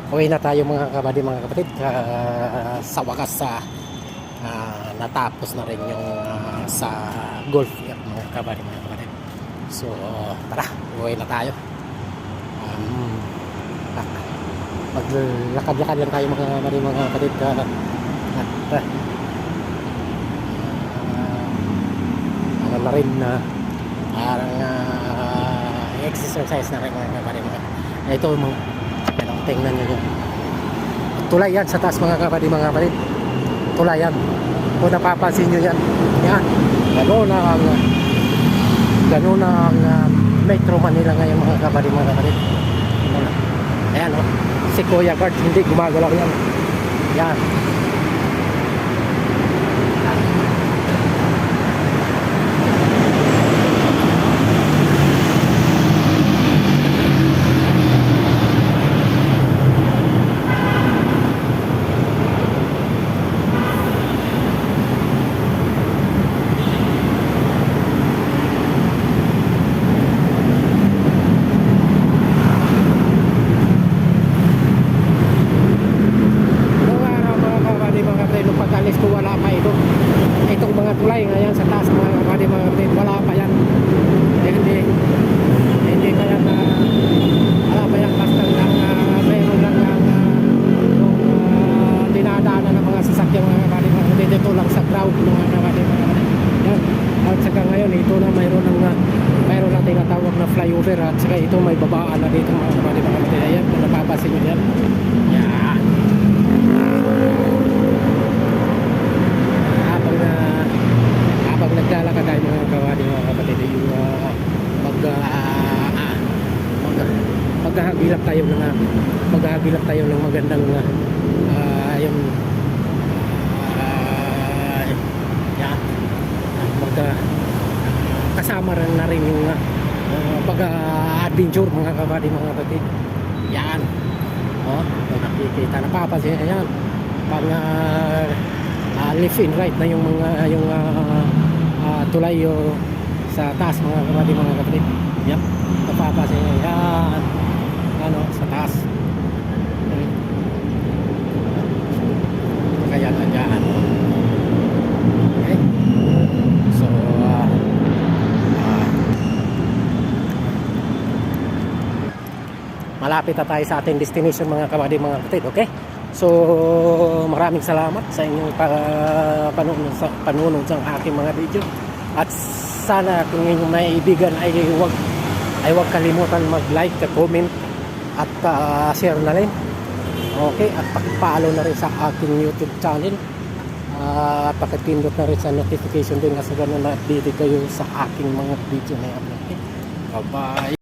Uwi na tayo mga kabady, mga kapatid. Sa wakas natapos na rin yung sa golf mga kabady, mga kapatid. So tara, uwi na tayo. Maglakad-lakad lang tayo mga kabady, mga kapatid. At ano na rin na parang exercise na rin mga kabady, mga ito mga tingnan nyo yun. Tulay yan sa taas mga kapatid, mga kapatid. Tulay yan. Kung napapansin nyo yan. Yan. Gano'n na ang Metro Manila ngayon mga kapatid, mga kapatid. Ayan o. Si Kuya Guard, hindi gumagalaw yan. Yan. Pag-alis ko wala pa ito. Itong mga tulay ngayon sa taas mga kapatid, mga kapatid, wala pa yan. Hindi pa yan wala pa yan, basta lang mayroon lang yung dinadaanan ng mga sasakyan mga kapatid, mga kapatid. Ito lang sa crowd mga kapatid, mga kapatid. Yan. At saka ngayon ito na mayroon na tinatawag na flyover, at saka ito may babaan na dito mga kapatid, mga kapatid. Ayan, kung napapasin nyo yan. Yan. Habang naglalakad tayo mga kawadi, mga kapatid, yung maghahagilap tayo ng magandang yung kasama rin na rin yung pag-adventure mga kawadi, mga kapatid. Yan. Nakikita, napapansin yan pag left and right na yung mga tulay sa taas mga kapatid, mga kapatid. Yep, napapasin yan ano sa taas. Kaya na dyan. Okay, so malapit na tayo sa ating destination mga kapatid, mga kapatid. Okay, so maraming salamat sa inyong panunod sa aking mga video, at sana kung inyong naibigan ay huwag kalimutan mag-like, comment at share na rin. Okay, at paki-follow na rin sa aking YouTube channel, pakipindot na rin sa notification din, kasi ganun na update kayo sa aking mga video na i-upload. Okay, bye bye.